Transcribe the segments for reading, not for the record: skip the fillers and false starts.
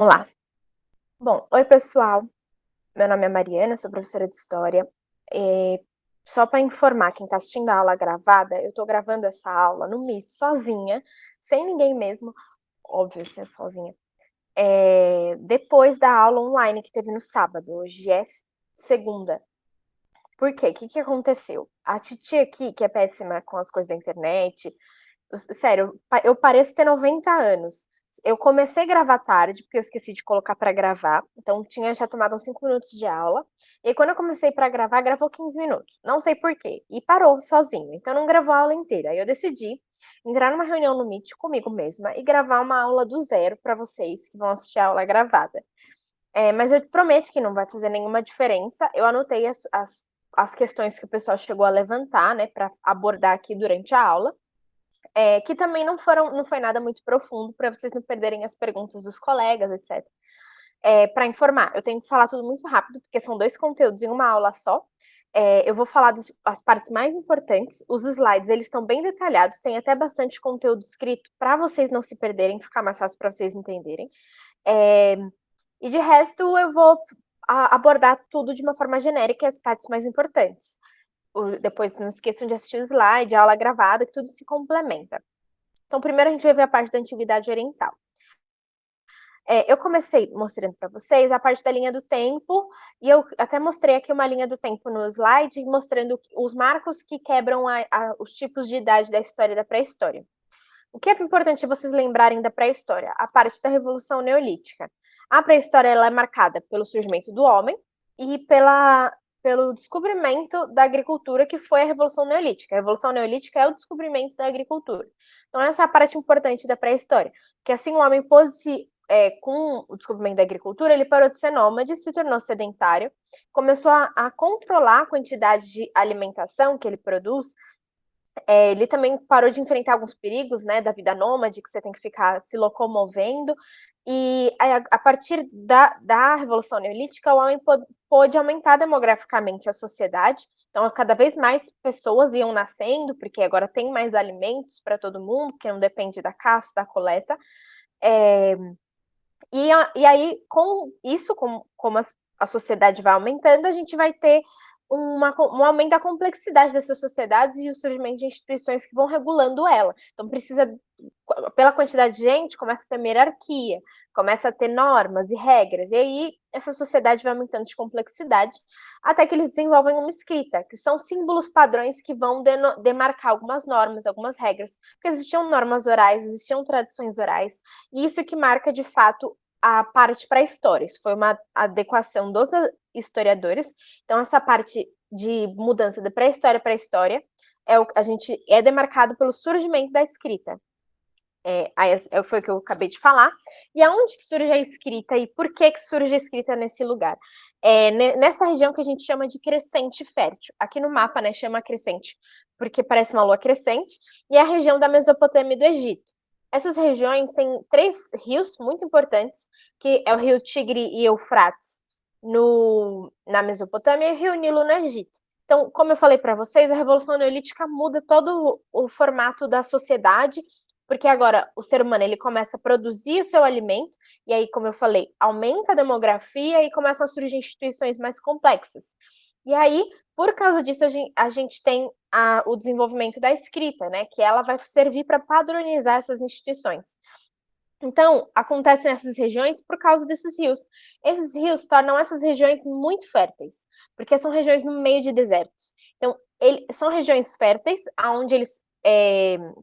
Vamos lá. Bom, oi pessoal, meu nome é Mariana, sou professora de História. Só para informar quem está assistindo a aula gravada, eu estou gravando essa aula no Meet sozinha, sem ninguém mesmo, óbvio, se é sozinha, depois da aula online que teve no sábado, hoje é segunda. Por quê? O que aconteceu? A titia aqui, que é péssima com as coisas da internet, sério, eu pareço ter 90 anos. Eu comecei a gravar tarde, porque eu esqueci de colocar para gravar. Então, tinha já tomado uns 5 minutos de aula. E aí, quando eu comecei para gravar, gravou 15 minutos. Não sei por quê. E parou sozinho. Então, não gravou a aula inteira. Aí, eu decidi entrar numa reunião no Meet comigo mesma e gravar uma aula do zero para vocês que vão assistir a aula gravada. Mas eu prometo que não vai fazer nenhuma diferença. Eu anotei as questões que o pessoal chegou a levantar, né, para abordar aqui durante a aula. Que também não foi nada muito profundo, para vocês não perderem as perguntas dos colegas, etc. Para informar, eu tenho que falar tudo muito rápido, porque são 2 conteúdos em uma aula só. Eu vou falar as partes mais importantes. Os slides, eles estão bem detalhados, tem até bastante conteúdo escrito para vocês não se perderem, ficar mais fácil para vocês entenderem. E de resto, eu vou abordar tudo de uma forma genérica e as partes mais importantes. Depois, não esqueçam de assistir o slide, a aula gravada, que tudo se complementa. Então, primeiro a gente vai ver a parte da Antiguidade Oriental. Eu comecei mostrando para vocês a parte da linha do tempo, e eu até mostrei aqui uma linha do tempo no slide, mostrando os marcos que quebram os tipos de idade da história da pré-história. O que é importante vocês lembrarem da pré-história? A parte da Revolução Neolítica. A pré-história ela é marcada pelo surgimento do homem e pelo descobrimento da agricultura, que foi a Revolução Neolítica. A Revolução Neolítica é o descobrimento da agricultura. Então, essa é a parte importante da pré-história, que assim o homem pôde com o descobrimento da agricultura, ele parou de ser nômade, se tornou sedentário, começou a controlar a quantidade de alimentação que ele produz. Ele também parou de enfrentar alguns perigos, né, da vida nômade, que você tem que ficar se locomovendo. E a partir da Revolução Neolítica, o homem pôde aumentar demograficamente a sociedade. Então, cada vez mais pessoas iam nascendo, porque agora tem mais alimentos para todo mundo, que não depende da caça, da coleta. E aí, com isso, como a sociedade vai aumentando, a gente vai ter um aumento da complexidade dessas sociedades e o surgimento de instituições que vão regulando ela. Então, pela quantidade de gente, começa a ter hierarquia, começa a ter normas e regras, e aí essa sociedade vai aumentando de complexidade, até que eles desenvolvem uma escrita, que são símbolos padrões que vão demarcar algumas normas, algumas regras, porque existiam normas orais, existiam tradições orais, e isso que marca, de fato, a parte para a história. Isso foi uma adequação dos historiadores. Então, essa parte de mudança de pré-história para a história a gente é demarcado pelo surgimento da escrita. Foi o que eu acabei de falar. E aonde que surge a escrita e por que surge a escrita nesse lugar? Nessa região que a gente chama de crescente fértil. Aqui no mapa, né, chama crescente, porque parece uma lua crescente, e é a região da Mesopotâmia e do Egito. Essas regiões têm 3 rios muito importantes, que é o rio Tigre e Eufrates na Mesopotâmia e o rio Nilo no Egito. Então, como eu falei para vocês, a Revolução Neolítica muda todo o formato da sociedade, porque agora o ser humano ele começa a produzir o seu alimento, e aí, como eu falei, aumenta a demografia e começam a surgir instituições mais complexas. E aí, por causa disso, a gente tem o desenvolvimento da escrita, né? Que ela vai servir para padronizar essas instituições. Então, acontece nessas regiões por causa desses rios. Esses rios tornam essas regiões muito férteis, porque são regiões no meio de desertos. Então, são regiões férteis, onde eles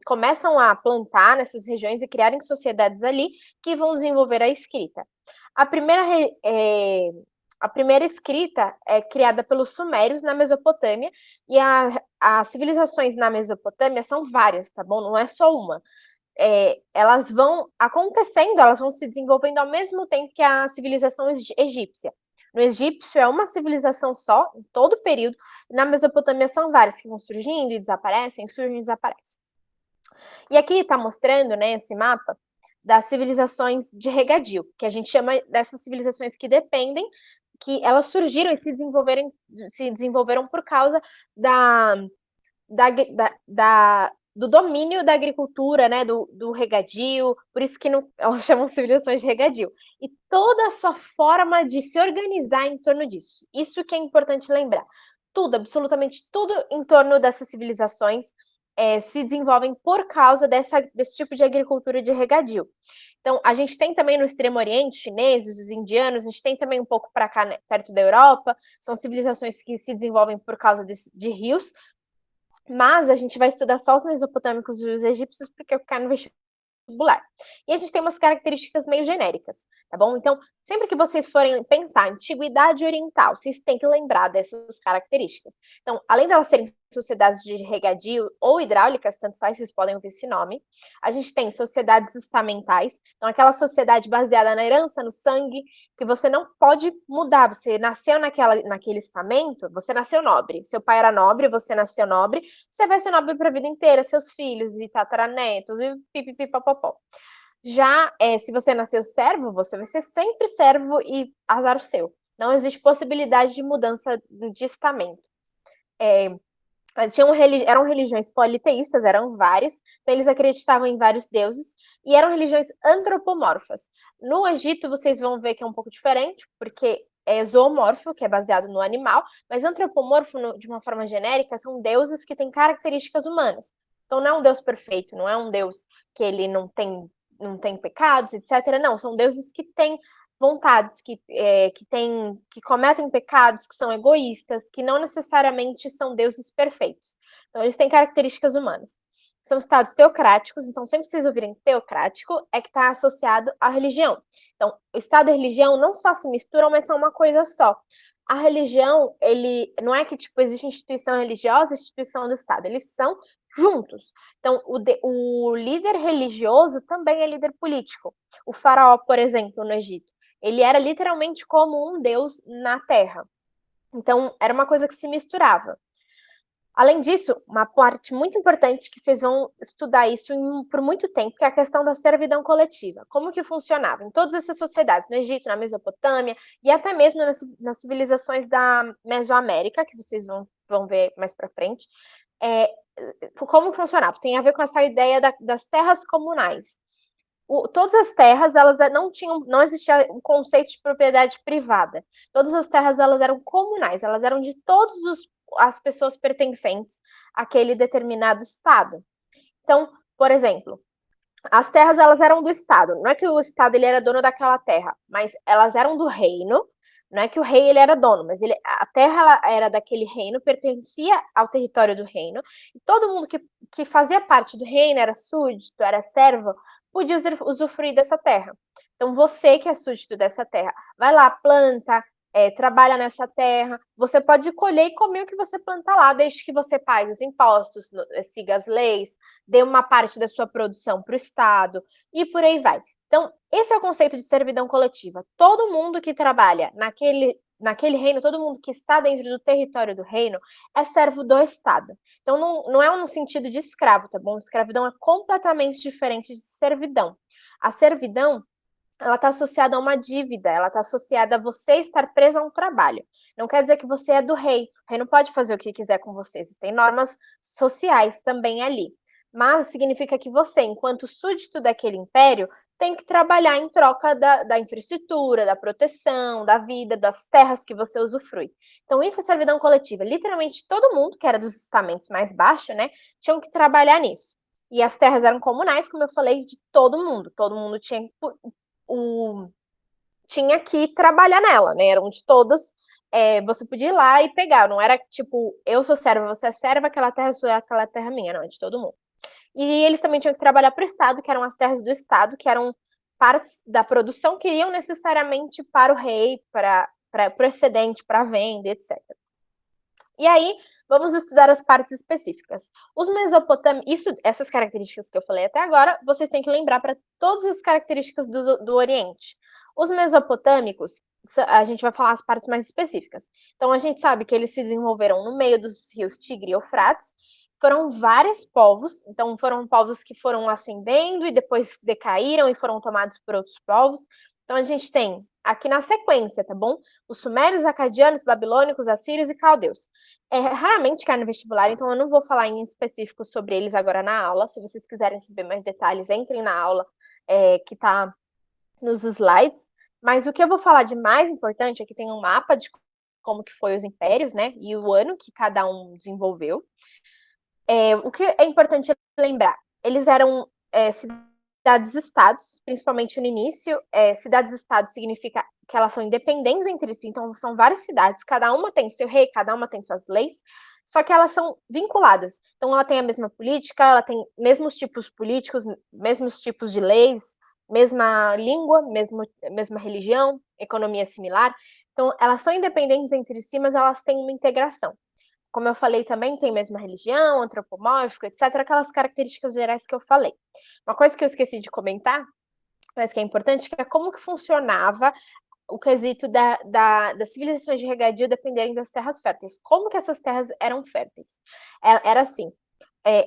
começam a plantar nessas regiões e criarem sociedades ali que vão desenvolver a escrita. A primeira escrita é criada pelos sumérios na Mesopotâmia, e as civilizações na Mesopotâmia são várias, tá bom? Não é só uma. Elas vão acontecendo, elas vão se desenvolvendo ao mesmo tempo que a civilização egípcia. No egípcio é uma civilização só, em todo o período, e na Mesopotâmia são várias que vão surgindo e desaparecem, surgem e desaparecem. E aqui está mostrando, né, esse mapa das civilizações de regadio, que a gente chama dessas civilizações que dependem, que elas surgiram e se desenvolveram por causa da do domínio da agricultura, né, do regadio, por isso que não, elas chamam civilizações de regadio, e toda a sua forma de se organizar em torno disso. Isso que é importante lembrar. Tudo, absolutamente tudo em torno dessas civilizações se desenvolvem por causa desse tipo de agricultura de regadio. Então, a gente tem também no Extremo Oriente, chineses, os indianos, a gente tem também um pouco para cá, né, perto da Europa, são civilizações que se desenvolvem por causa de rios, mas a gente vai estudar só os mesopotâmicos e os egípcios, porque eu quero no vestibular. E a gente tem umas características meio genéricas, tá bom? Então, sempre que vocês forem pensar em antiguidade oriental, vocês têm que lembrar dessas características. Então, além delas serem sociedades de regadio ou hidráulicas, tanto faz, vocês podem ouvir esse nome, a gente tem sociedades estamentais, então aquela sociedade baseada na herança, no sangue, que você não pode mudar. Você nasceu naquele estamento, você nasceu nobre. Seu pai era nobre, você nasceu nobre, você vai ser nobre para a vida inteira, seus filhos e tataranetos e pipipipopopó. Já se você nasceu servo, você vai ser sempre servo e azar o seu. Não existe possibilidade de mudança de estamento. Eram religiões politeístas, eram várias, então eles acreditavam em vários deuses, e eram religiões antropomorfas. No Egito, vocês vão ver que é um pouco diferente, porque é zoomorfo, que é baseado no animal, mas antropomorfo, de uma forma genérica, são deuses que têm características humanas. Então não é um deus perfeito, não é um deus que ele não tem pecados, etc. Não, são deuses que têm vontades, que cometem pecados, que são egoístas, que não necessariamente são deuses perfeitos. Então, eles têm características humanas. São estados teocráticos, então sempre vocês ouvirem teocrático, é que está associado à religião. Então, o Estado e a religião não só se misturam, mas são uma coisa só. A religião, ele não é que tipo existe instituição religiosa e instituição do Estado, eles são juntos. Então, o líder religioso também é líder político. O faraó, por exemplo, no Egito, ele era literalmente como um deus na terra. Então, era uma coisa que se misturava. Além disso, uma parte muito importante que vocês vão estudar isso por muito tempo, que é a questão da servidão coletiva. Como que funcionava em todas essas sociedades, no Egito, na Mesopotâmia e até mesmo nas civilizações da Mesoamérica, que vocês vão ver mais para frente. Como que funcionava? Tem a ver com essa ideia das terras comunais. Todas as terras, elas não existia um conceito de propriedade privada. Todas as terras, elas eram comunais, elas eram de todas as pessoas pertencentes àquele determinado estado. Então, por exemplo, as terras, elas eram do estado. Não é que o estado ele era dono daquela terra, mas elas eram do reino. Não é que o rei ele era dono, mas a terra era daquele reino, pertencia ao território do reino, e todo mundo que fazia parte do reino, era súdito, era servo, podia usufruir dessa terra. Então, você que é súdito dessa terra, vai lá, planta, trabalha nessa terra, você pode colher e comer o que você planta lá, desde que você pague os impostos, siga as leis, dê uma parte da sua produção para o Estado, e por aí vai. Então, esse é o conceito de servidão coletiva. Todo mundo que trabalha naquele reino, todo mundo que está dentro do território do reino, é servo do Estado. Então, não é no sentido de escravo, tá bom? Escravidão é completamente diferente de servidão. A servidão, ela está associada a uma dívida, ela está associada a você estar preso a um trabalho. Não quer dizer que você é do rei. O rei não pode fazer o que quiser com você. Existem normas sociais também ali. Mas significa que você, enquanto súdito daquele império, tem que trabalhar em troca da infraestrutura, da proteção, da vida, das terras que você usufrui. Então, isso é servidão coletiva. Literalmente, todo mundo, que era dos estamentos mais baixos, né, tinham que trabalhar nisso. E as terras eram comunais, como eu falei, de todo mundo. Todo mundo tinha que trabalhar nela, né? Eram de todas. Você podia ir lá e pegar. Não era tipo, eu sou serva, você é serva, aquela terra é sua, aquela terra é minha. Não, é de todo mundo. E eles também tinham que trabalhar para o Estado, que eram as terras do Estado, que eram partes da produção que iam necessariamente para o rei, para o excedente, para a venda, etc. E aí, vamos estudar as partes específicas. Os mesopotâmicos, essas características que eu falei até agora, vocês têm que lembrar para todas as características do Oriente. Os mesopotâmicos, a gente vai falar as partes mais específicas. Então, a gente sabe que eles se desenvolveram no meio dos rios Tigre e Eufrates. Foram vários povos, então foram povos que foram ascendendo e depois decaíram e foram tomados por outros povos. Então, a gente tem aqui na sequência, tá bom? Os sumérios, acadianos, babilônicos, assírios e caldeus. Raramente cai no vestibular, então eu não vou falar em específico sobre eles agora na aula. Se vocês quiserem saber mais detalhes, entrem na aula que tá nos slides. Mas o que eu vou falar de mais importante é que tem um mapa de como que foi os impérios, né? E o ano que cada um desenvolveu. O que é importante lembrar? Eles eram cidades-estados, principalmente no início. Cidades-estados significa que elas são independentes entre si, então são várias cidades, cada uma tem seu rei, cada uma tem suas leis, só que elas são vinculadas. Então ela tem a mesma política, ela tem mesmos tipos políticos, mesmos tipos de leis, mesma língua, mesma religião, economia similar. Então elas são independentes entre si, mas elas têm uma integração. Como eu falei também, tem mesma religião, antropomórfico, etc. Aquelas características gerais que eu falei. Uma coisa que eu esqueci de comentar, mas que é importante, que é como que funcionava o quesito das civilizações de regadio dependerem das terras férteis. Como que essas terras eram férteis? Era assim,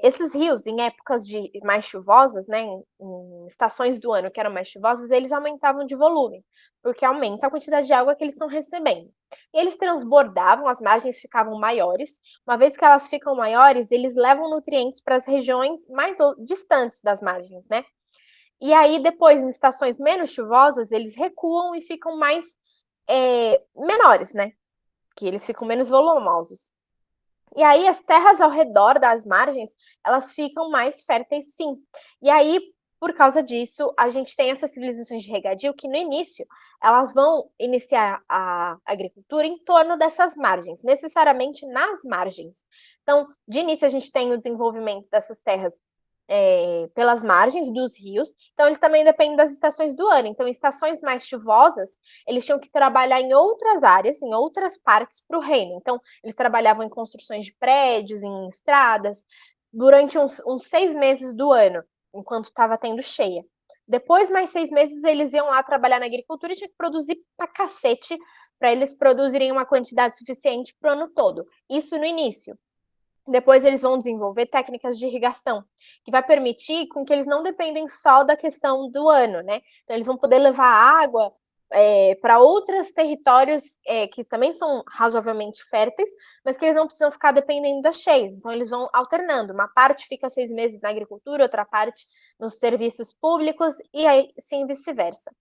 esses rios, em épocas mais chuvosas, né, em estações do ano que eram mais chuvosas, eles aumentavam de volume, porque aumenta a quantidade de água que eles estão recebendo. E eles transbordavam, as margens ficavam maiores. Uma vez que elas ficam maiores, eles levam nutrientes para as regiões mais distantes das margens, né? E aí, depois, em estações menos chuvosas, eles recuam e ficam mais menores, né? Que eles ficam menos volumosos. E aí as terras ao redor das margens, elas ficam mais férteis, sim. E aí, por causa disso, a gente tem essas civilizações de regadio que no início elas vão iniciar a agricultura em torno dessas margens, necessariamente nas margens. Então, de início a gente tem o desenvolvimento dessas terras pelas margens dos rios, então eles também dependem das estações do ano. Então, em estações mais chuvosas, eles tinham que trabalhar em outras áreas, em outras partes para o reino. Então, eles trabalhavam em construções de prédios, em estradas, durante uns 6 meses do ano, enquanto estava tendo cheia. Depois, mais 6 meses, eles iam lá trabalhar na agricultura e tinha que produzir pra cacete para eles produzirem uma quantidade suficiente para o ano todo. Isso no início. Depois eles vão desenvolver técnicas de irrigação, que vai permitir com que eles não dependem só da questão do ano, né? Então eles vão poder levar água para outros territórios que também são razoavelmente férteis, mas que eles não precisam ficar dependendo das cheias. Então eles vão alternando. Uma parte fica 6 meses na agricultura, outra parte nos serviços públicos e aí sim vice-versa.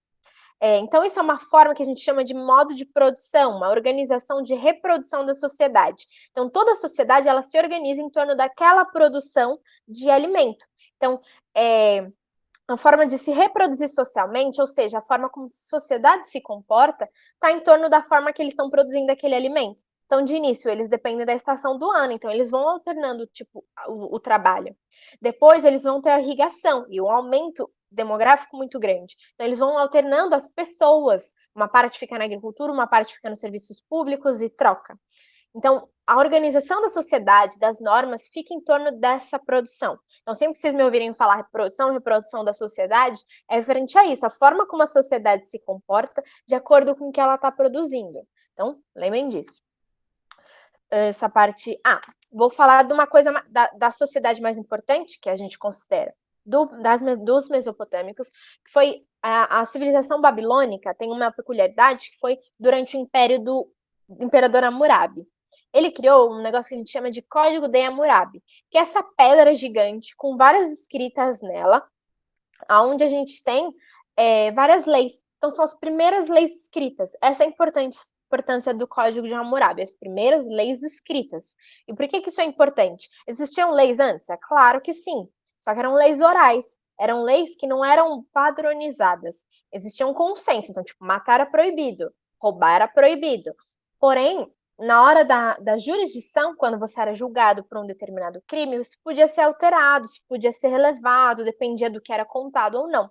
Então, isso é uma forma que a gente chama de modo de produção, uma organização de reprodução da sociedade. Então, toda a sociedade ela se organiza em torno daquela produção de alimento. Então, a forma de se reproduzir socialmente, ou seja, a forma como a sociedade se comporta, está em torno da forma que eles estão produzindo aquele alimento. Então, de início, eles dependem da estação do ano, então eles vão alternando tipo, o trabalho. Depois, eles vão ter a irrigação e o aumento demográfico muito grande. Então, eles vão alternando as pessoas. Uma parte fica na agricultura, uma parte fica nos serviços públicos e troca. Então, a organização da sociedade, das normas, fica em torno dessa produção. Então, sempre que vocês me ouvirem falar reprodução da sociedade, é referente a isso, a forma como a sociedade se comporta de acordo com o que ela está produzindo. Então, lembrem disso. Essa parte. Vou falar de uma coisa da sociedade mais importante que a gente considera, dos mesopotâmicos, que foi a civilização babilônica. Tem uma peculiaridade que foi durante o império do imperador Hammurabi. Ele criou um negócio que a gente chama de Código de Hammurabi, que é essa pedra gigante com várias escritas nela, onde a gente tem várias leis. Então, são as primeiras leis escritas. Essa é a importância do Código de Hammurabi, as primeiras leis escritas. E por que isso é importante? Existiam leis antes? É claro que sim, só que eram leis orais. Eram leis que não eram padronizadas. Existia um consenso. Então, tipo, matar era proibido, roubar era proibido. Porém, na hora da jurisdição, quando você era julgado por um determinado crime, isso podia ser alterado, isso podia ser relevado, dependia do que era contado ou não.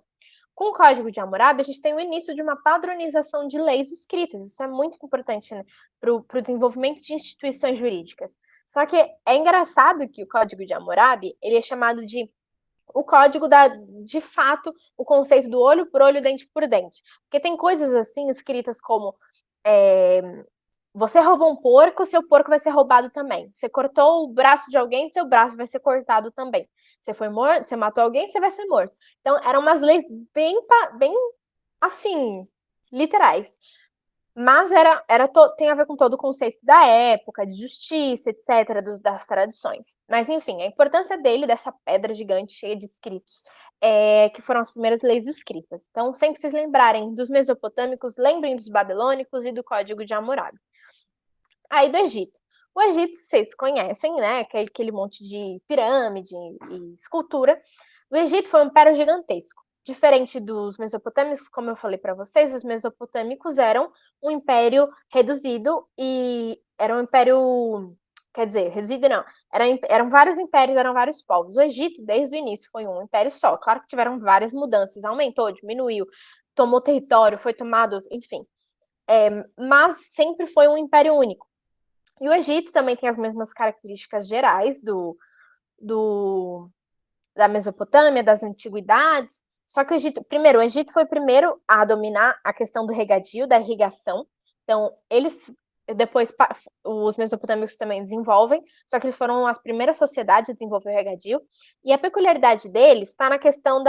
Com o Código de Hammurabi, a gente tem o início de uma padronização de leis escritas. Isso é muito importante, né, para o desenvolvimento de instituições jurídicas. Só que é engraçado que o Código de Hammurabi ele é chamado de o código de fato, o conceito do olho por olho, dente por dente. Porque tem coisas assim escritas como você roubou um porco, seu porco vai ser roubado também. Você cortou o braço de alguém, seu braço vai ser cortado também. Você foi morto, você matou alguém, você vai ser morto. Então, eram umas leis bem assim, literais. Mas tem a ver com todo o conceito da época, de justiça, etc., das tradições. Mas, enfim, a importância dele, dessa pedra gigante cheia de escritos, que foram as primeiras leis escritas. Então, sempre vocês lembrarem dos mesopotâmicos, lembrem dos babilônicos e do Código de Hammurabi. Aí do Egito. O Egito, vocês conhecem, né? Aquele monte de pirâmide e escultura. O Egito foi um império gigantesco. Diferente dos mesopotâmicos, como eu falei para vocês, os mesopotâmicos eram um império reduzido e era um império, quer dizer, reduzido não, eram vários impérios, eram vários povos. O Egito, desde o início, foi um império só. Claro que tiveram várias mudanças, aumentou, diminuiu, tomou território, foi tomado, enfim. Mas sempre foi um império único. E o Egito também tem as mesmas características gerais da Mesopotâmia, das antiguidades. Só que o Egito foi o primeiro a dominar a questão do regadio, da irrigação. Então, depois, os mesopotâmicos também desenvolvem, só que eles foram as primeiras sociedades a desenvolver o regadio. E a peculiaridade deles está na questão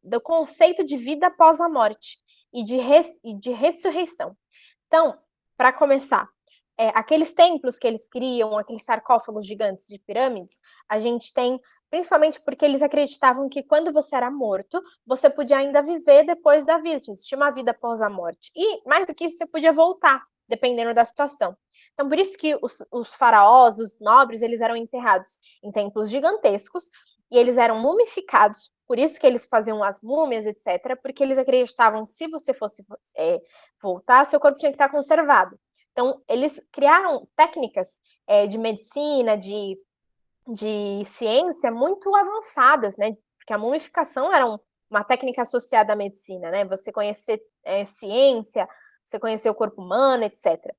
do conceito de vida após a morte e de ressurreição. Então, para começar, aqueles templos que eles criam, aqueles sarcófagos gigantes de pirâmides, a gente tem, principalmente porque eles acreditavam que quando você era morto, você podia ainda viver depois da vida, existia uma vida após a morte. E, mais do que isso, você podia voltar, dependendo da situação. Então, por isso que os faraós, os nobres, eles eram enterrados em templos gigantescos e eles eram mumificados. Por isso que eles faziam as múmias, etc., porque eles acreditavam que se você fosse voltar, seu corpo tinha que estar conservado. Então, eles criaram técnicas de medicina, de ciência muito avançadas, né? Porque a mumificação era uma técnica associada à medicina, né? Você conhecer ciência, você conhecer o corpo humano, etc.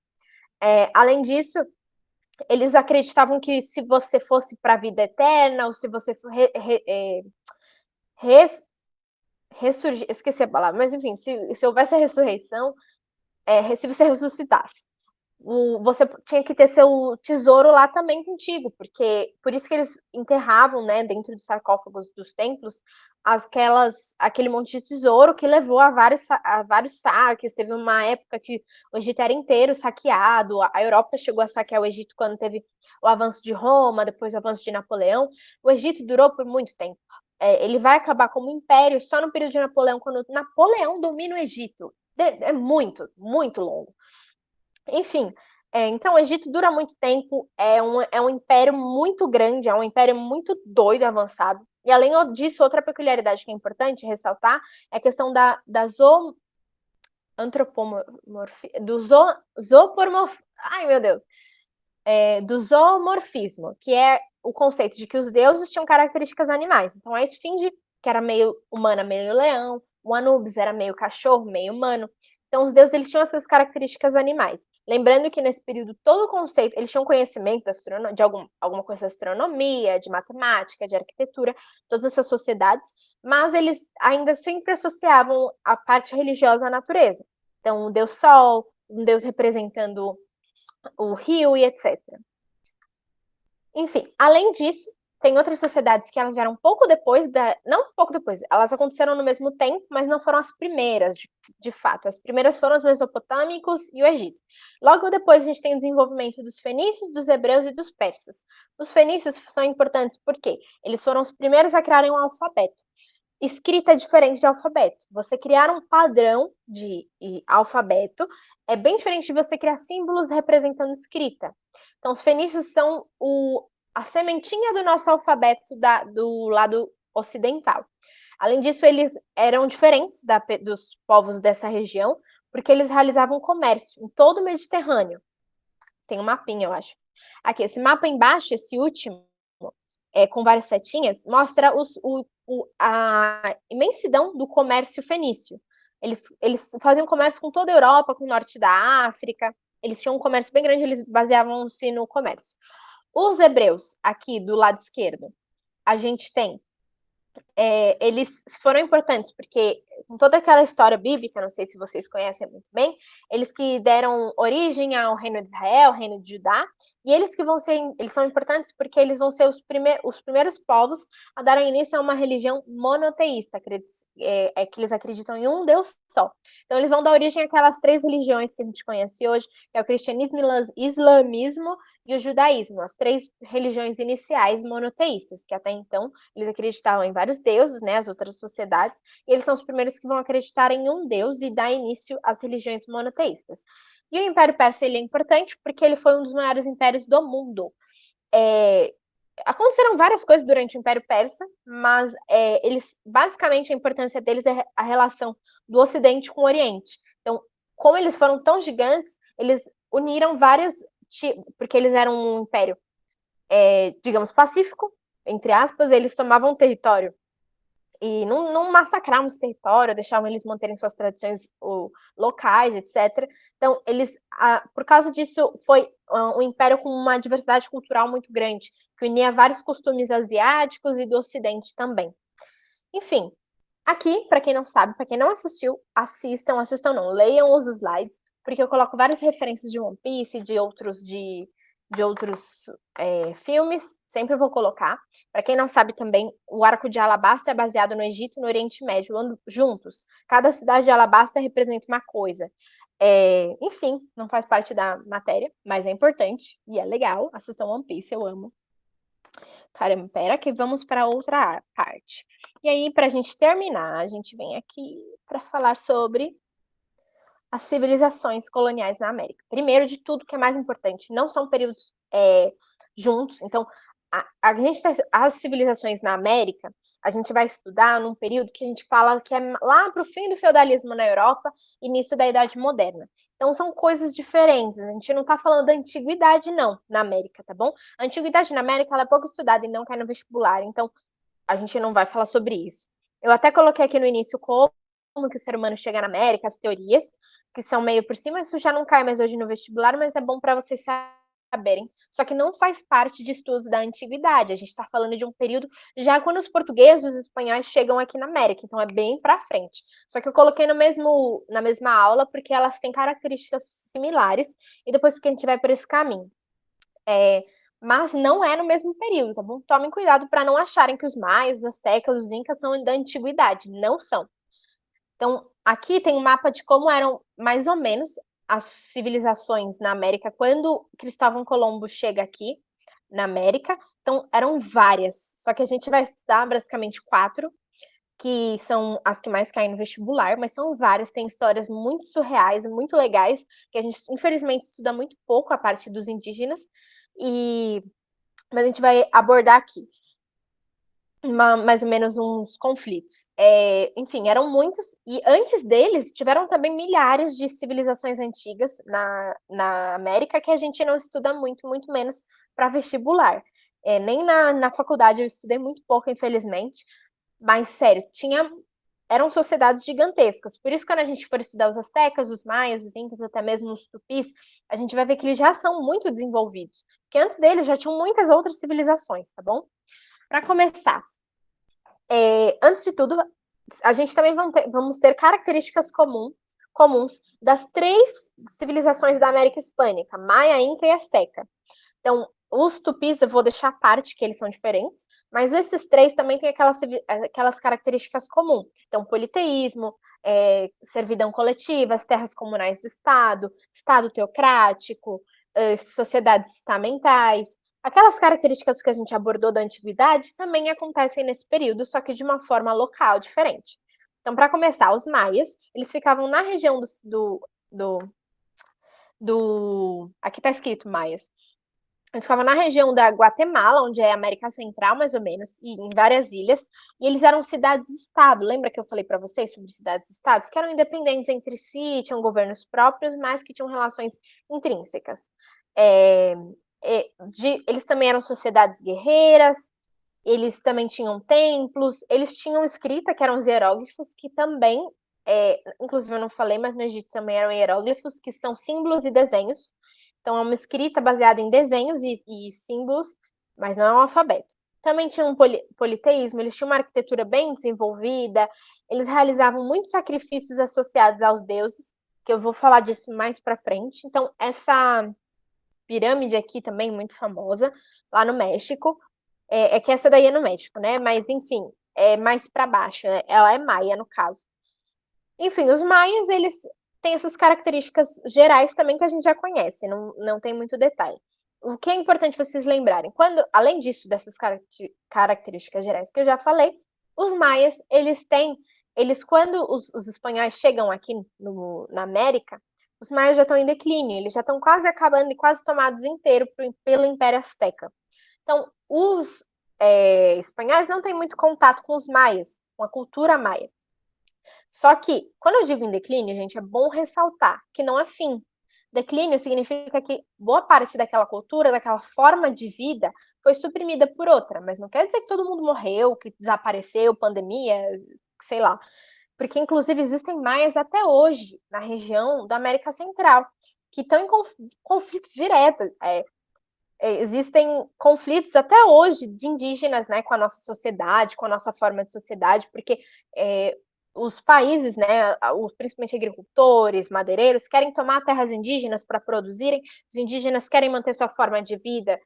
Além disso, eles acreditavam que se você fosse para a vida eterna, ou se você ressurgir, esqueci a palavra, mas enfim, se houvesse a ressurreição, se você ressuscitasse, você tinha que ter seu tesouro lá também contigo, porque por isso que eles enterravam, né, dentro dos sarcófagos dos templos, aquele monte de tesouro que levou a vários saques. Teve uma época que o Egito era inteiro saqueado, a Europa chegou a saquear o Egito quando teve o avanço de Roma, depois o avanço de Napoleão. O Egito durou por muito tempo. Ele vai acabar como império só no período de Napoleão, quando Napoleão domina o Egito. É muito, muito longo. Enfim, então o Egito dura muito tempo, é um império muito grande, é um império muito doido, avançado. E além disso, outra peculiaridade que é importante ressaltar é a questão ai meu Deus, do zoomorfismo, que é o conceito de que os deuses tinham características animais. Então a esfinge, que era meio humana, meio leão, o Anubis era meio cachorro, meio humano. Então os deuses eles tinham essas características animais. Lembrando que nesse período todo o conceito, eles tinham conhecimento de alguma coisa de astronomia, de matemática, de arquitetura, todas essas sociedades, mas eles ainda sempre associavam a parte religiosa à natureza. Então, o deus Sol, um deus representando o rio e etc. Enfim, além disso, tem outras sociedades que elas vieram pouco depois, não pouco depois, elas aconteceram no mesmo tempo, mas não foram as primeiras, de fato. As primeiras foram os mesopotâmicos e o Egito. Logo depois a gente tem o desenvolvimento dos fenícios, dos hebreus e dos persas. Os fenícios são importantes porque eles foram os primeiros a criarem um alfabeto. Escrita é diferente de alfabeto. Você criar um padrão de alfabeto é bem diferente de você criar símbolos representando escrita. Então, os fenícios são a sementinha do nosso alfabeto do lado ocidental. Além disso, eles eram diferentes dos povos dessa região, porque eles realizavam comércio em todo o Mediterrâneo. Tem um mapinha, eu acho. Aqui, esse mapa embaixo, esse último, com várias setinhas, mostra a imensidão do comércio fenício. Eles faziam comércio com toda a Europa, com o norte da África. Eles tinham um comércio bem grande, eles baseavam-se no comércio. Os hebreus, aqui do lado esquerdo, a gente tem. Eles foram importantes porque, com toda aquela história bíblica, não sei se vocês conhecem muito bem, eles que deram origem ao reino de Israel, ao reino de Judá. E eles são importantes porque eles vão ser os primeiros povos a darem início a uma religião monoteísta, que eles acreditam em um Deus só. Então eles vão dar origem àquelas 3 religiões que a gente conhece hoje, que é o cristianismo, islamismo e o judaísmo, as 3 religiões iniciais monoteístas, que até então eles acreditavam em vários deuses, né, as outras sociedades, e eles são os primeiros que vão acreditar em um Deus e dar início às religiões monoteístas. E o Império Persa ele é importante porque ele foi um dos maiores impérios do mundo. Aconteceram várias coisas durante o Império Persa, mas eles basicamente a importância deles é a relação do Ocidente com o Oriente. Então, como eles foram tão gigantes, eles uniram porque eles eram um império, digamos, pacífico, entre aspas, eles tomavam território e não massacravam esse território, deixavam eles manterem suas tradições locais, etc. Então, por causa disso, foi um império com uma diversidade cultural muito grande, que unia vários costumes asiáticos e do Ocidente também. Enfim, aqui, para quem não sabe, para quem não assistiu, assistam não, leiam os slides, porque eu coloco várias referências de One Piece, de outros filmes, sempre vou colocar. Para quem não sabe também, o arco de Alabasta é baseado no Egito e no Oriente Médio, juntos. Cada cidade de Alabasta representa uma coisa. Enfim, não faz parte da matéria, mas é importante e é legal. Assistam One Piece, eu amo. Caramba, pera que vamos para outra parte. E aí, para a gente terminar, a gente vem aqui para falar sobre as civilizações coloniais na América. Primeiro de tudo, que é mais importante, não são períodos juntos. Então, as civilizações na América, a gente vai estudar num período que a gente fala que é lá para o fim do feudalismo na Europa, início da Idade Moderna. Então, são coisas diferentes. A gente não está falando da antiguidade, não, na América, tá bom? A antiguidade na América ela é pouco estudada e não cai no vestibular. Então, a gente não vai falar sobre isso. Eu até coloquei aqui no início como que o ser humano chega na América, as teorias, que são meio por cima, isso já não cai mais hoje no vestibular, mas é bom para vocês saberem. Só que não faz parte de estudos da antiguidade. A gente está falando de um período já quando os portugueses, os espanhóis chegam aqui na América, então é bem para frente. Só que eu coloquei na mesma aula porque elas têm características similares e depois porque a gente vai por esse caminho. Mas não é no mesmo período, tá bom? Tomem cuidado para não acharem que os maias, os astecas, os incas são da antiguidade. Não são. Então, aqui tem um mapa de como eram mais ou menos as civilizações na América quando Cristóvão Colombo chega aqui na América. Então, eram várias. Só que a gente vai estudar basicamente 4, que são as que mais caem no vestibular, mas são várias, tem histórias muito surreais, muito legais, que a gente, infelizmente, estuda muito pouco a parte dos indígenas, mas a gente vai abordar aqui mais ou menos uns conflitos. Enfim, eram muitos, e antes deles tiveram também milhares de civilizações antigas na América que a gente não estuda muito, muito menos para vestibular. Nem na faculdade eu estudei muito pouco, infelizmente, mas sério, eram sociedades gigantescas. Por isso, quando a gente for estudar os astecas, os maias, os incas, até mesmo os tupis, a gente vai ver que eles já são muito desenvolvidos. Porque antes deles já tinham muitas outras civilizações, tá bom? Para começar, antes de tudo, a gente também vamos ter características comuns das 3 civilizações da América Hispânica, Maia, Inca e Azteca. Então, os tupis eu vou deixar à parte, que eles são diferentes, mas esses 3 também têm aquelas características comuns. Então, politeísmo, servidão coletiva, as terras comunais do Estado teocrático, sociedades estamentais. Aquelas características que a gente abordou da antiguidade também acontecem nesse período, só que de uma forma local diferente. Então, para começar, os maias, eles ficavam na região aqui está escrito maias. Eles ficavam na região da Guatemala, onde é a América Central, mais ou menos, e em várias ilhas. E eles eram cidades-estado. Lembra que eu falei para vocês sobre cidades-estados? Que eram independentes entre si, tinham governos próprios, mas que tinham relações intrínsecas. Eles também eram sociedades guerreiras, eles também tinham templos, eles tinham escrita, que eram os hieróglifos, que também, inclusive eu não falei, mas no Egito também eram hieróglifos, que são símbolos e desenhos. Então, é uma escrita baseada em desenhos e símbolos, mas não é um alfabeto. Também tinha um politeísmo, eles tinham uma arquitetura bem desenvolvida, eles realizavam muitos sacrifícios associados aos deuses, que eu vou falar disso mais para frente. Então, pirâmide aqui também muito famosa, lá no México. É que essa daí é no México, né? Mas, enfim, é mais para baixo, né? Ela é maia, no caso. Enfim, os maias, eles têm essas características gerais também que a gente já conhece, não tem muito detalhe. O que é importante vocês lembrarem, quando, além disso, dessas características gerais que eu já falei, os maias, quando os espanhóis chegam aqui na América, os maias já estão em declínio, eles já estão quase acabando e quase tomados inteiro pelo Império Azteca. Então, os espanhóis não têm muito contato com os maias, com a cultura maia. Só que, quando eu digo em declínio, gente, é bom ressaltar que não é fim. Declínio significa que boa parte daquela cultura, daquela forma de vida, foi suprimida por outra. Mas não quer dizer que todo mundo morreu, que desapareceu, pandemia, sei lá. Porque, inclusive, existem maias até hoje na região da América Central, que estão em conflitos diretos. Existem conflitos até hoje de indígenas, né, com a nossa sociedade, com a nossa forma de sociedade, porque os países, né, principalmente agricultores, madeireiros, querem tomar terras indígenas para produzirem, os indígenas querem manter sua forma de vida,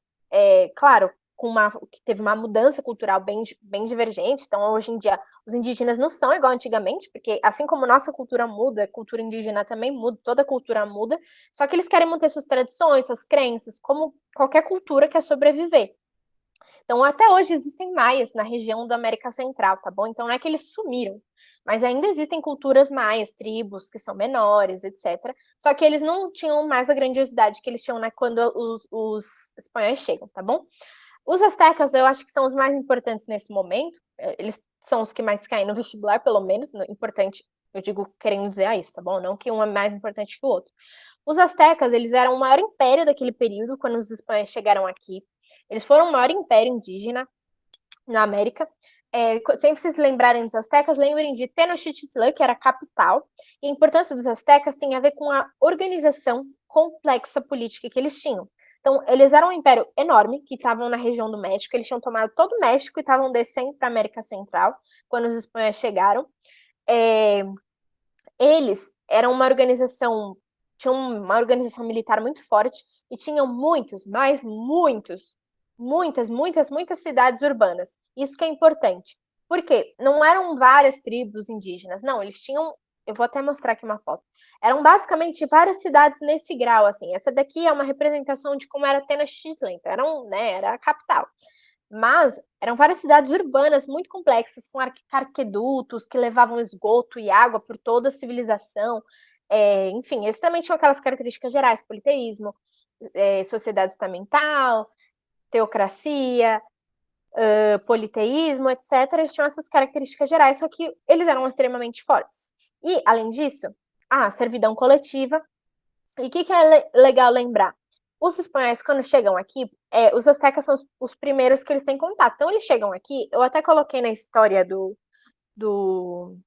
claro, que teve uma mudança cultural bem divergente, então hoje em dia os indígenas não são igual antigamente, porque assim como nossa cultura muda, a cultura indígena também muda, toda cultura muda, só que eles querem manter suas tradições, suas crenças, como qualquer cultura quer sobreviver. Então, até hoje existem maias na região da América Central, tá bom? Então, não é que eles sumiram, mas ainda existem culturas maias, tribos que são menores, etc. Só que eles não tinham mais a grandiosidade que eles tinham, né, quando os espanhóis chegam, tá bom? Os astecas, eu acho que são os mais importantes nesse momento. Eles são os que mais caem no vestibular, pelo menos. Importante, eu digo querendo dizer isso, tá bom? Não que um é mais importante que o outro. Os astecas, eles eram o maior império daquele período, quando os espanhóis chegaram aqui. Eles foram o maior império indígena na América. Sempre vocês lembrarem dos astecas, lembrem de Tenochtitlan, que era a capital. E a importância dos astecas tem a ver com a organização complexa política que eles tinham. Então, eles eram um império enorme, que estavam na região do México, eles tinham tomado todo o México e estavam descendo para a América Central, quando os espanhóis chegaram. Eles eram uma organização, tinham uma organização militar muito forte e tinham muitas cidades urbanas. Isso que é importante. Por quê? Não eram várias tribos indígenas, não, eles tinham, eu vou até mostrar aqui uma foto. Eram basicamente várias cidades nesse grau, assim. Essa daqui é uma representação de como era Tenochtitlan, era a capital. Mas eram várias cidades urbanas muito complexas, com arquedutos que levavam esgoto e água por toda a civilização. Enfim, eles também tinham aquelas características gerais, politeísmo, sociedade estamental, teocracia, politeísmo, etc. Eles tinham essas características gerais, só que eles eram extremamente fortes. E, além disso, a servidão coletiva. E o que é legal lembrar? Os espanhóis, quando chegam aqui, os astecas são os primeiros que eles têm contato. Então, eles chegam aqui, eu até coloquei na história no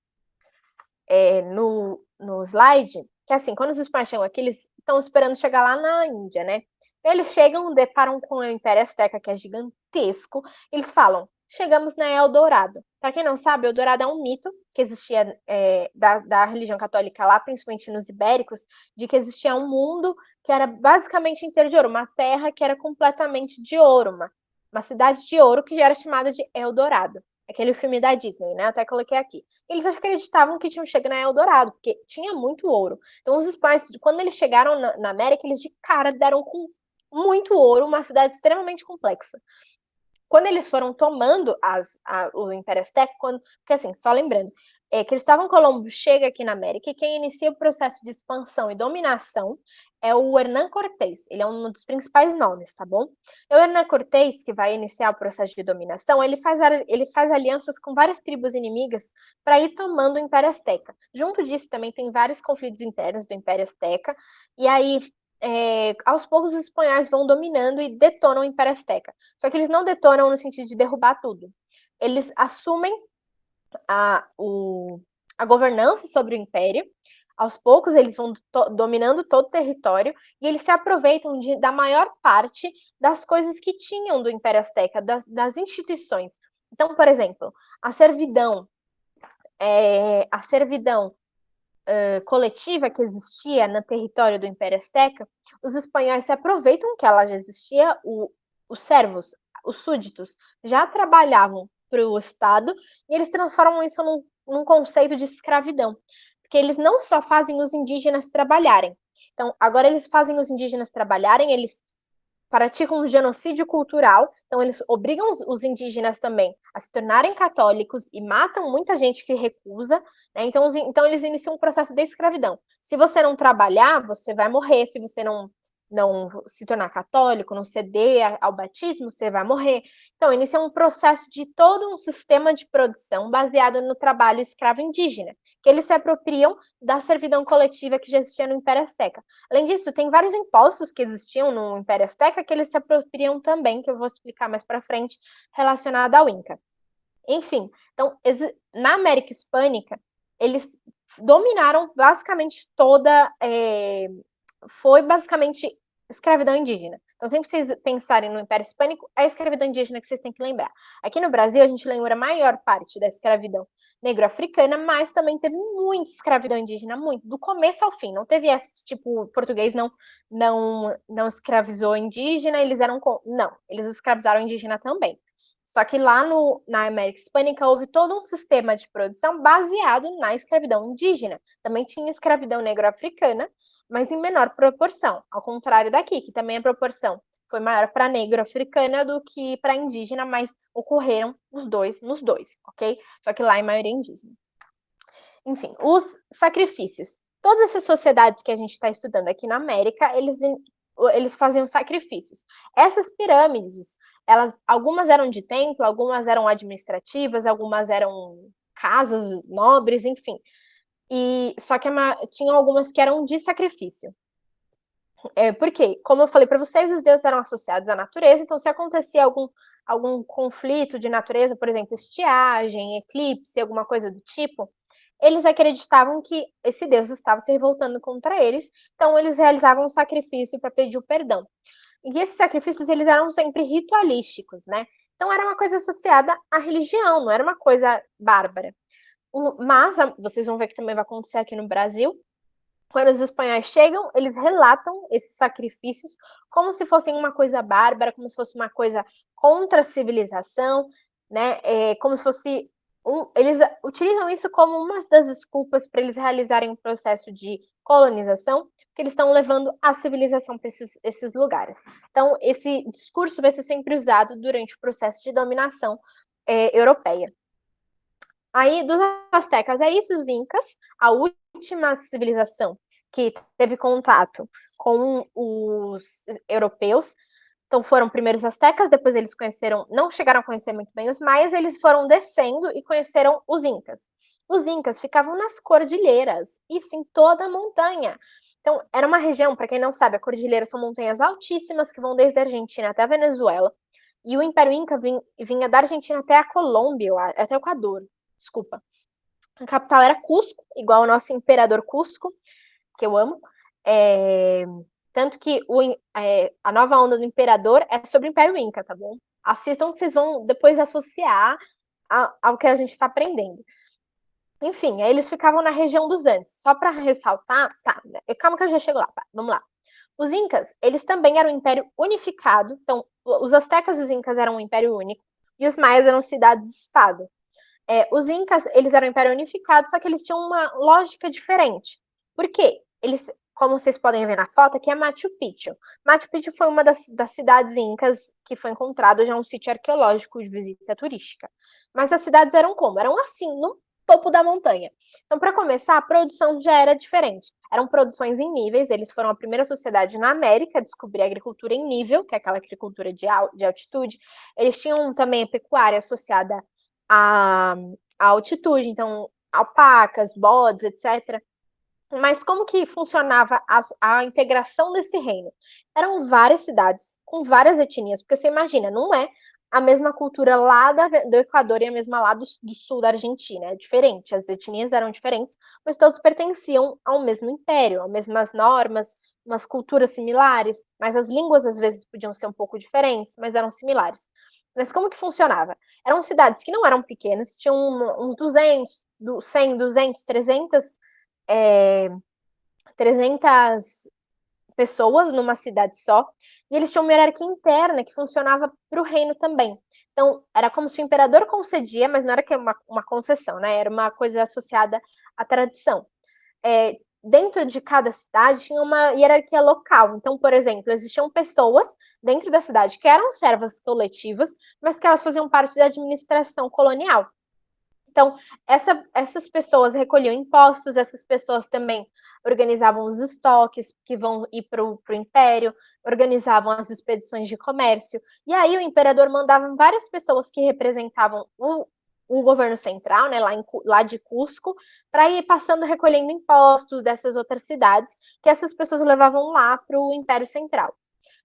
slide, que assim, quando os espanhóis chegam aqui, eles estão esperando chegar lá na Índia, né? Eles chegam, deparam com o Império Azteca, que é gigantesco, eles falam, chegamos na Eldorado. Para quem não sabe, Eldorado é um mito que existia da religião católica lá, principalmente nos ibéricos, de que existia um mundo que era basicamente inteiro de ouro, uma terra que era completamente de ouro, uma cidade de ouro que já era chamada de Eldorado. Aquele filme da Disney, né? Eu até coloquei aqui. Eles acreditavam que tinham chegado na Eldorado, porque tinha muito ouro. Então, os espanhóis, quando eles chegaram na América, eles de cara deram com muito ouro, uma cidade extremamente complexa. Quando eles foram tomando o Império Azteca, porque assim, só lembrando, Cristóvão Colombo chega aqui na América e quem inicia o processo de expansão e dominação é o Hernán Cortés. Ele é um dos principais nomes, tá bom? E o Hernán Cortés, que vai iniciar o processo de dominação, ele faz alianças com várias tribos inimigas para ir tomando o Império Azteca. Junto disso, também tem vários conflitos internos do Império Azteca, e aí aos poucos os espanhóis vão dominando e detonam o Império Azteca. Só que eles não detonam no sentido de derrubar tudo. Eles assumem a governança sobre o Império. Aos poucos eles vão dominando todo o território e eles se aproveitam da maior parte das coisas que tinham do Império Azteca, das instituições. Então, por exemplo, a servidão coletiva que existia no território do Império Azteca, os espanhóis se aproveitam que ela já existia, os servos, os súditos, já trabalhavam para o Estado e eles transformam isso num conceito de escravidão. Porque eles não só fazem os indígenas trabalharem. Então, agora eles fazem os indígenas trabalharem, eles praticam um genocídio cultural, então eles obrigam os indígenas também a se tornarem católicos e matam muita gente que recusa, né? Então eles iniciam um processo de escravidão. Se você não trabalhar, você vai morrer. Se você não se tornar católico, não ceder ao batismo, você vai morrer. Então, inicia um processo de todo um sistema de produção baseado no trabalho escravo indígena, que eles se apropriam da servidão coletiva que já existia no Império Azteca. Além disso, tem vários impostos que existiam no Império Azteca que eles se apropriam também, que eu vou explicar mais para frente, relacionado ao Inca. Enfim, então, na América Hispânica, eles dominaram basicamente toda. Foi basicamente escravidão indígena. Então, sempre que vocês pensarem no Império Hispânico, é a escravidão indígena que vocês têm que lembrar. Aqui no Brasil, a gente lembra a maior parte da escravidão negro-africana, mas também teve muita escravidão indígena, muito, do começo ao fim. Não teve essa, tipo, o português não escravizou indígena, eles eram. Não, eles escravizaram indígena também. Só que lá na América Hispânica houve todo um sistema de produção baseado na escravidão indígena. Também tinha escravidão negro-africana, mas em menor proporção, ao contrário daqui, que também a proporção foi maior para negro-africana do que para indígena, mas ocorreram os dois nos dois, ok? Só que lá é maioria indígena. Enfim, os sacrifícios. Todas essas sociedades que a gente está estudando aqui na América, eles faziam sacrifícios. Essas pirâmides, algumas eram de templo, algumas eram administrativas, algumas eram casas nobres, enfim. Só que tinha algumas que eram de sacrifício. Por quê? Como eu falei para vocês, os deuses eram associados à natureza, então se acontecia algum conflito de natureza, por exemplo, estiagem, eclipse, alguma coisa do tipo, eles acreditavam que esse deus estava se revoltando contra eles, então eles realizavam um sacrifício para pedir o perdão. E esses sacrifícios, eles eram sempre ritualísticos, né? Então era uma coisa associada à religião, não era uma coisa bárbara. Mas vocês vão ver que também vai acontecer aqui no Brasil. Quando os espanhóis chegam, eles relatam esses sacrifícios como se fossem uma coisa bárbara, como se fosse uma coisa contra a civilização, né? Como se fosse eles utilizam isso como uma das desculpas para eles realizarem um processo de colonização, porque eles estão levando a civilização para esses lugares. Então, esse discurso vai ser sempre usado durante o processo de dominação europeia. Aí, dos astecas, é isso, os incas, a última civilização que teve contato com os europeus. Então, foram primeiro os astecas, depois eles conheceram, não chegaram a conhecer muito bem os maias, eles foram descendo e conheceram os incas. Os incas ficavam nas cordilheiras, isso em toda a montanha. Então, era uma região, para quem não sabe, a cordilheira são montanhas altíssimas que vão desde a Argentina até a Venezuela. E o Império Inca vinha da Argentina até a Colômbia, até o Equador. Desculpa. A capital era Cusco, igual o nosso imperador Cusco, que eu amo. Tanto que a nova onda do imperador é sobre o Império Inca, tá bom? Assistam que vocês vão depois associar ao que a gente está aprendendo. Enfim, aí eles ficavam na região dos Andes. Só para ressaltar, tá, calma que eu já chego lá, tá, vamos lá. Os Incas, eles também eram um império unificado. Então, os astecas e os Incas eram um império único e os maias eram cidades-estado. Os Incas, eles eram um império unificado, só que eles tinham uma lógica diferente. Por quê? Eles, como vocês podem ver na foto, aqui é Machu Picchu. Machu Picchu foi uma das cidades incas que foi encontrado já um sítio arqueológico de visita turística. Mas as cidades eram como? Eram assim, no topo da montanha. Então, para começar, a produção já era diferente. Eram produções em níveis, eles foram a primeira sociedade na América a descobrir a agricultura em nível, que é aquela agricultura de altitude. Eles tinham também a pecuária associada a altitude, então alpacas, bodes, etc. Mas como que funcionava a integração desse reino? Eram várias cidades com várias etnias, porque você imagina, não é a mesma cultura lá do Equador e a mesma lá do sul da Argentina, é diferente, as etnias eram diferentes, mas todos pertenciam ao mesmo império, às mesmas normas, umas culturas similares, mas as línguas às vezes podiam ser um pouco diferentes, mas eram similares. Mas como que funcionava? Eram cidades que não eram pequenas, tinham uns 200, 100, 200, 300 300 pessoas numa cidade só, e eles tinham uma hierarquia interna que funcionava para o reino também. Então, era como se o imperador concedia, mas não era que uma concessão, né? Era uma coisa associada à tradição. Dentro de cada cidade tinha uma hierarquia local. Então, por exemplo, existiam pessoas dentro da cidade que eram servas coletivas, mas que elas faziam parte da administração colonial. Então, essas pessoas recolhiam impostos, essas pessoas também organizavam os estoques que vão ir para o império, organizavam as expedições de comércio. E aí o imperador mandava várias pessoas que representavam o governo central, né, lá de Cusco, para ir passando recolhendo impostos dessas outras cidades, que essas pessoas levavam lá para o Império Central.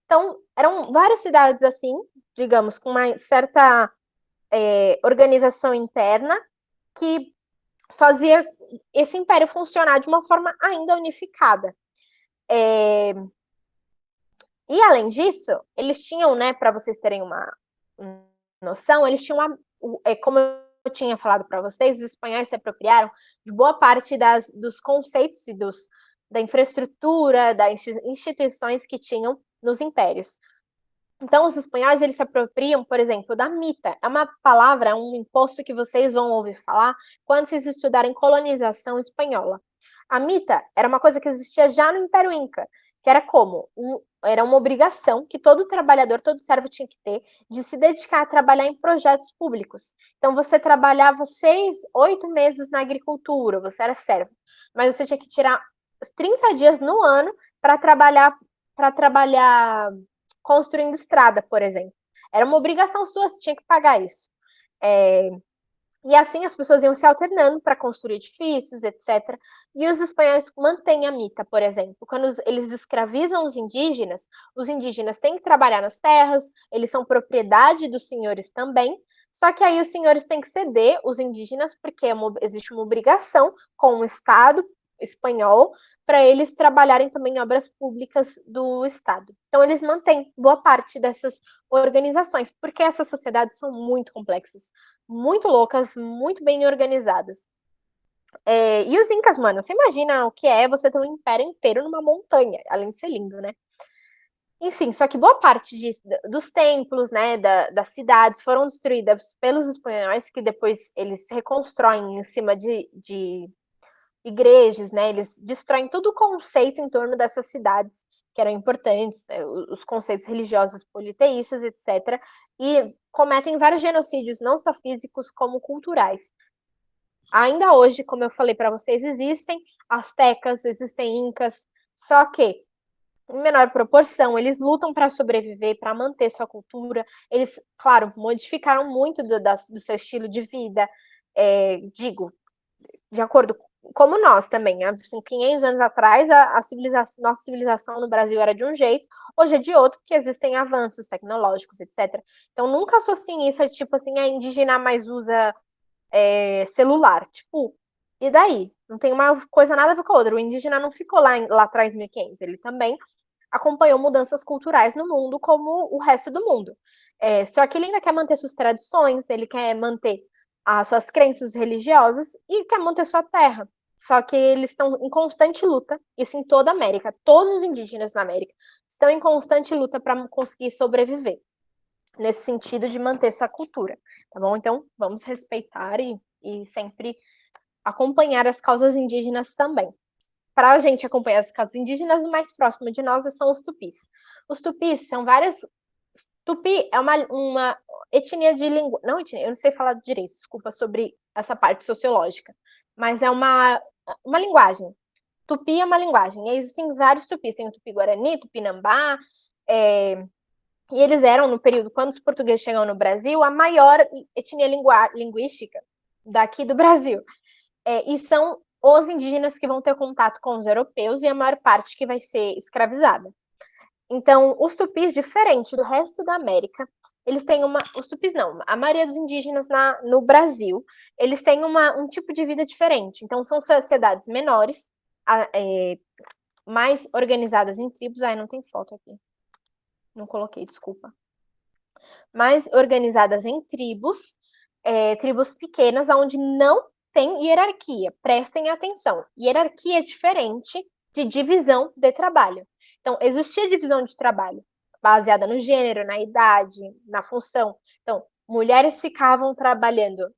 Então, eram várias cidades assim, digamos, com uma certa organização interna, que fazia esse império funcionar de uma forma ainda unificada. E além disso, eles tinham, né, para vocês terem uma noção, eles tinham como eu tinha falado para vocês, os espanhóis se apropriaram de boa parte dos conceitos e da infraestrutura, das instituições que tinham nos impérios. Então, os espanhóis, eles se apropriam, por exemplo, da mita. É uma palavra, é um imposto que vocês vão ouvir falar quando vocês estudarem colonização espanhola. A mita era uma coisa que existia já no Império Inca, que era como? Era uma obrigação que todo trabalhador, todo servo tinha que ter de se dedicar a trabalhar em projetos públicos. Então, você trabalhava 6, 8 meses na agricultura, você era servo, mas você tinha que tirar 30 dias no ano para trabalhar construindo estrada, por exemplo. Era uma obrigação sua, você tinha que pagar isso. E assim as pessoas iam se alternando para construir edifícios, etc. E os espanhóis mantêm a mita, por exemplo. Quando eles escravizam os indígenas têm que trabalhar nas terras, eles são propriedade dos senhores também. Só que aí os senhores têm que ceder os indígenas, porque existe uma obrigação com o Estado espanhol para eles trabalharem também em obras públicas do Estado. Então, eles mantêm boa parte dessas organizações, porque essas sociedades são muito complexas, muito loucas, muito bem organizadas. E os Incas, mano, você imagina o que é você ter um império inteiro numa montanha, além de ser lindo, né? Enfim, só que boa parte dos templos, né, das cidades foram destruídas pelos espanhóis, que depois eles reconstroem em cima de igrejas, né? Eles destroem todo o conceito em torno dessas cidades que eram importantes, né? Os conceitos religiosos politeístas, etc. E cometem vários genocídios, não só físicos, como culturais. Ainda hoje, como eu falei para vocês, existem astecas, existem incas, só que em menor proporção, eles lutam para sobreviver, para manter sua cultura. Eles, claro, modificaram muito do seu estilo de vida. Digo, de acordo como nós também, assim, 500 anos atrás, nossa civilização no Brasil era de um jeito, hoje é de outro, porque existem avanços tecnológicos, etc. Então, nunca associem isso a, tipo assim, a indígena mais usa celular. Tipo, e daí? Não tem uma coisa nada a ver com a outra. O indígena não ficou lá atrás, 1500, ele também acompanhou mudanças culturais no mundo, como o resto do mundo. Só que ele ainda quer manter suas tradições, ele quer manter as suas crenças religiosas e quer manter sua terra. Só que eles estão em constante luta, isso em toda a América. Todos os indígenas na América estão em constante luta para conseguir sobreviver, nesse sentido de manter sua cultura, tá bom? Então, vamos respeitar e sempre acompanhar as causas indígenas também. Para a gente acompanhar as causas indígenas, o mais próximo de nós são os tupis. Os tupis são várias. Tupi é uma etnia de língua. Não etnia, eu não sei falar direito, desculpa, sobre essa parte sociológica. Mas é uma linguagem. Tupi é uma linguagem. E existem vários tupis. Tem o tupi-guarani, tupinambá. E eles eram, no período quando os portugueses chegam no Brasil, a maior etnia linguística daqui do Brasil. E são os indígenas que vão ter contato com os europeus e a maior parte que vai ser escravizada. Então, os tupis, diferente do resto da América, eles têm os tupis não, a maioria dos indígenas no Brasil, eles têm um tipo de vida diferente. Então, são sociedades menores, mais organizadas em tribos. Ai, não tem foto aqui. Não coloquei, desculpa. Mais organizadas em tribos pequenas, onde não tem hierarquia, prestem atenção. Hierarquia é diferente de divisão de trabalho. Então, existia divisão de trabalho baseada no gênero, na idade, na função. Então, mulheres ficavam trabalhando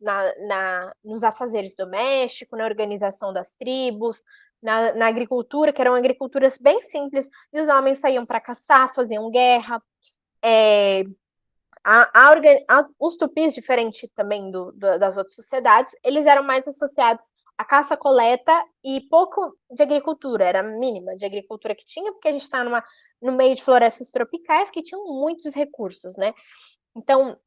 nos afazeres domésticos, na organização das tribos, na agricultura, que eram agriculturas bem simples, e os homens saíam para caçar, faziam guerra. Os tupis, diferente também das outras sociedades, eles eram mais associados à caça-coleta e pouco de agricultura, era mínima de agricultura que tinha, porque a gente está no meio de florestas tropicais que tinham muitos recursos, né? Então,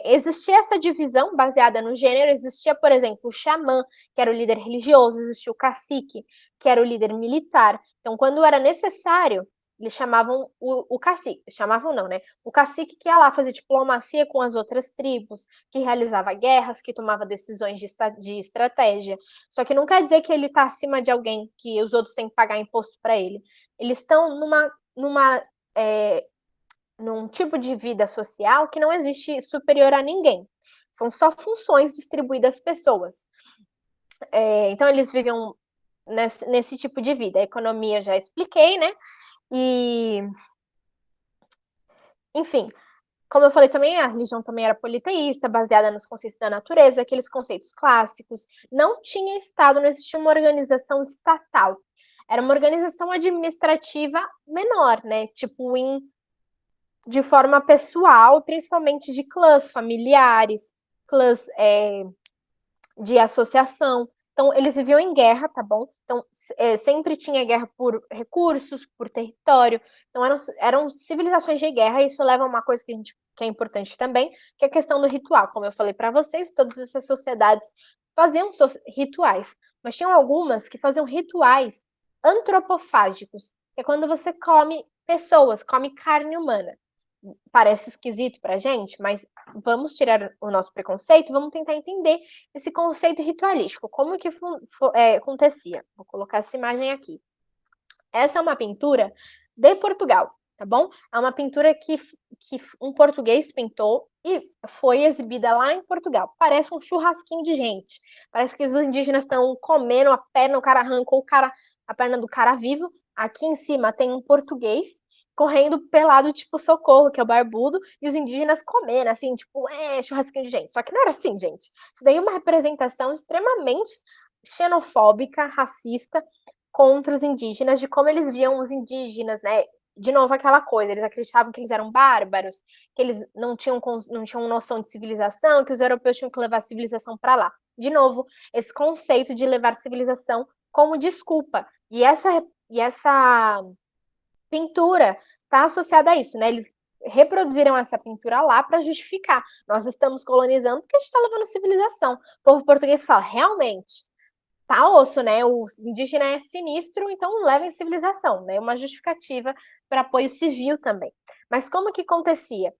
existia essa divisão baseada no gênero, existia, por exemplo, o xamã, que era o líder religioso, existia o cacique, que era o líder militar. Então, quando era necessário, eles chamavam o cacique, chamavam não, né? O cacique que ia lá fazer diplomacia com as outras tribos, que realizava guerras, que tomava decisões de estratégia. Só que não quer dizer que ele está acima de alguém, que os outros têm que pagar imposto para ele. Eles estão num tipo de vida social que não existe superior a ninguém. São só funções distribuídas às pessoas. Então, eles viviam nesse tipo de vida. A economia eu já expliquei, né? E, enfim, como eu falei também, a religião também era politeísta, baseada nos conceitos da natureza, aqueles conceitos clássicos. Não tinha Estado, não existia uma organização estatal. Era uma organização administrativa menor, né? Tipo, de forma pessoal, principalmente de clãs familiares, clãs de associação. Então, eles viviam em guerra, tá bom? Então, sempre tinha guerra por recursos, por território. Então, eram civilizações de guerra, e isso leva a uma coisa que é importante também, que é a questão do ritual. Como eu falei para vocês, todas essas sociedades faziam rituais, mas tinham algumas que faziam rituais antropofágicos, que é quando você come pessoas, come carne humana. Parece esquisito pra gente, mas vamos tirar o nosso preconceito, vamos tentar entender esse conceito ritualístico, como que acontecia. Vou colocar essa imagem aqui. Essa é uma pintura de Portugal, tá bom? É uma pintura que um português pintou e foi exibida lá em Portugal. Parece um churrasquinho de gente. Parece que os indígenas estão comendo a perna, o cara arrancou a perna do cara vivo. Aqui em cima tem um português correndo pelado, tipo Socorro, que é o barbudo, e os indígenas comendo, assim, tipo, churrasquinho de gente. Só que não era assim, gente. Isso daí é uma representação extremamente xenofóbica, racista, contra os indígenas, de como eles viam os indígenas, né? De novo, aquela coisa, eles acreditavam que eles eram bárbaros, que eles não tinham noção de civilização, que os europeus tinham que levar a civilização para lá. De novo, esse conceito de levar civilização como desculpa. E essa pintura está associada a isso, né? Eles reproduziram essa pintura lá para justificar. Nós estamos colonizando porque a gente está levando civilização. O povo português fala, realmente, tá osso, né? O indígena é sinistro, então levem civilização, né? Uma justificativa para apoio civil também. Mas como que acontecia?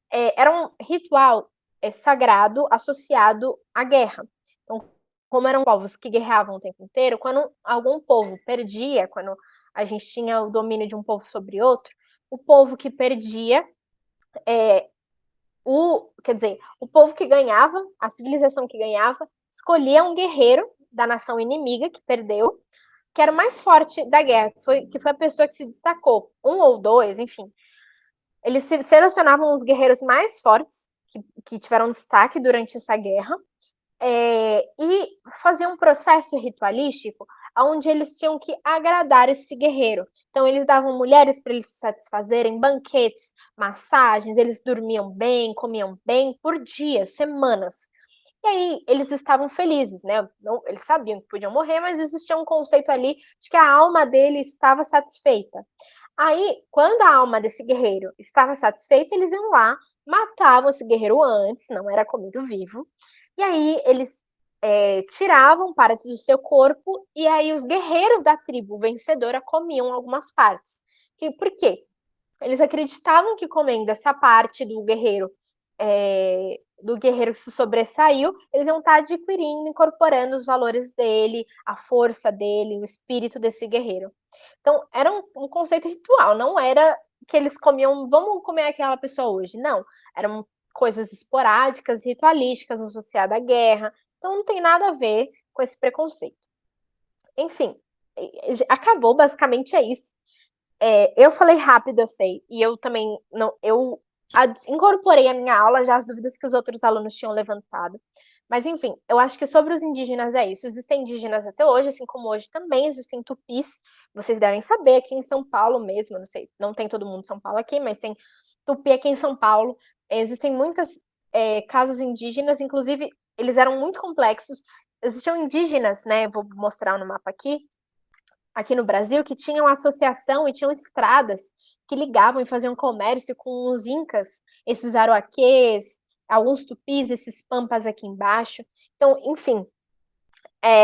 Era um ritual sagrado associado à guerra. Então, como eram povos que guerreavam o tempo inteiro, quando algum povo perdia, quando a gente tinha o domínio de um povo sobre outro, o povo que perdia, o povo que ganhava, a civilização que ganhava, escolhia um guerreiro da nação inimiga que perdeu, que era o mais forte da guerra, que foi a pessoa que se destacou, um ou dois, enfim. Eles selecionavam os guerreiros mais fortes, que tiveram destaque durante essa guerra, e faziam um processo ritualístico onde eles tinham que agradar esse guerreiro. Então, eles davam mulheres para eles se satisfazerem, banquetes, massagens, eles dormiam bem, comiam bem por dias, semanas. E aí, eles estavam felizes, né? Não, eles sabiam que podiam morrer, mas existia um conceito ali de que a alma dele estava satisfeita. Aí, quando a alma desse guerreiro estava satisfeita, eles iam lá, matavam esse guerreiro antes, não era comido vivo, e aí eles tiravam partes do seu corpo, e aí os guerreiros da tribo vencedora comiam algumas partes. Por quê? Eles acreditavam que comendo essa parte do guerreiro que se sobressaiu, eles iam estar adquirindo, incorporando os valores dele, a força dele, o espírito desse guerreiro. Então, era um conceito ritual, não era que eles comiam, vamos comer aquela pessoa hoje, não. Eram coisas esporádicas, ritualísticas, associadas à guerra, Então não tem nada a ver com esse preconceito. Enfim, acabou, basicamente é isso. Eu falei rápido, eu sei, e eu também não, eu incorporei a minha aula já as dúvidas que os outros alunos tinham levantado. Mas enfim, eu acho que sobre os indígenas é isso. Existem indígenas até hoje, assim como hoje também existem tupis. Vocês devem saber, aqui em São Paulo mesmo, não sei, não tem todo mundo em São Paulo aqui, mas tem tupi aqui em São Paulo. Existem muitas casas indígenas, inclusive eles eram muito complexos. Existiam indígenas, né? Vou mostrar no mapa aqui no Brasil, que tinham associação e tinham estradas que ligavam e faziam comércio com os incas, esses aroaquês, alguns tupis, esses pampas aqui embaixo. Então, enfim,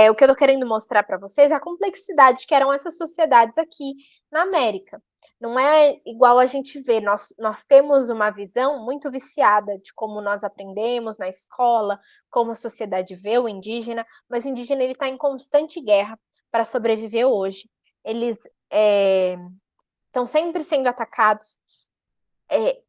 o que eu tô querendo mostrar para vocês é a complexidade que eram essas sociedades aqui na América. Não é igual a gente vê, nós temos uma visão muito viciada de como nós aprendemos na escola, como a sociedade vê o indígena, mas o indígena ele está em constante guerra para sobreviver hoje. Eles estão sempre sendo atacados.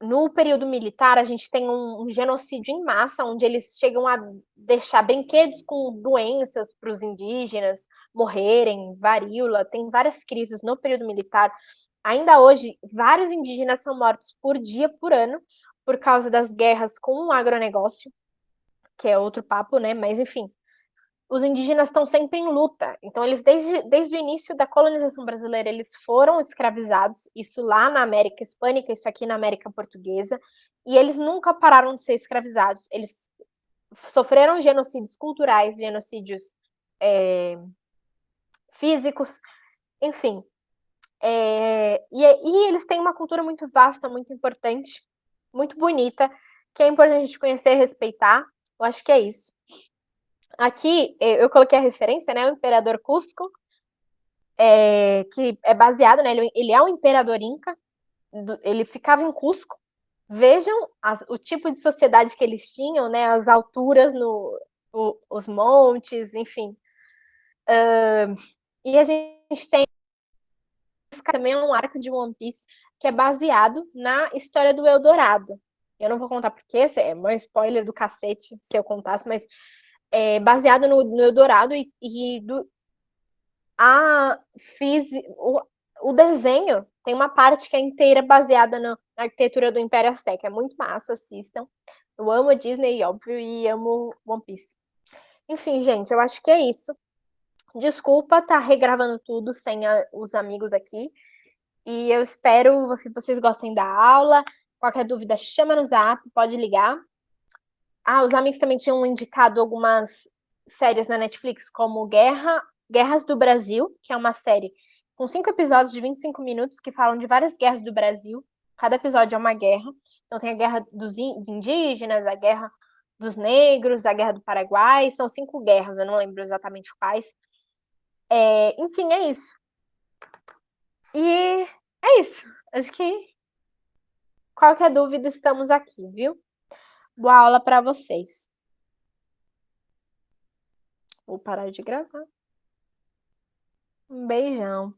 No período militar, a gente tem um genocídio em massa, onde eles chegam a deixar brinquedos com doenças para os indígenas morrerem, varíola, tem várias crises no período militar. Ainda hoje, vários indígenas são mortos por dia, por ano, por causa das guerras com o agronegócio, que é outro papo, né? Mas enfim, os indígenas estão sempre em luta. Então, eles, desde o início da colonização brasileira, eles foram escravizados, isso lá na América Hispânica, isso aqui na América Portuguesa, e eles nunca pararam de ser escravizados. Eles sofreram genocídios culturais, genocídios físicos, enfim. E eles têm uma cultura muito vasta, muito importante, muito bonita, que é importante a gente conhecer e respeitar. Eu acho que é isso. Aqui eu coloquei a referência, né? O Imperador Cusco, que é baseado, né? Ele é um imperador inca, ele ficava em Cusco. Vejam o tipo de sociedade que eles tinham, né? As alturas os montes, enfim. E a gente tem também um arco de One Piece que é baseado na história do Eldorado. Eu não vou contar porque é um spoiler do cacete se eu contasse, mas é baseado no Eldorado fiz o desenho tem uma parte que é inteira baseada na arquitetura do Império Azteca. É muito massa, assistam. Eu amo a Disney, óbvio, e amo One Piece. Enfim, gente, eu acho que é isso. Desculpa estar regravando tudo sem os amigos aqui. E eu espero que vocês gostem da aula. Qualquer dúvida, chama no zap, pode ligar. Os amigos também tinham indicado algumas séries na Netflix, como Guerras do Brasil, que é uma série com 5 episódios de 25 minutos que falam de várias guerras do Brasil. Cada episódio é uma guerra. Então tem a guerra dos indígenas, a guerra dos negros, a guerra do Paraguai. São 5 guerras, eu não lembro exatamente quais. Enfim, é isso. E é isso. Acho que qualquer dúvida, estamos aqui, viu? Boa aula para vocês. Vou parar de gravar. Um beijão.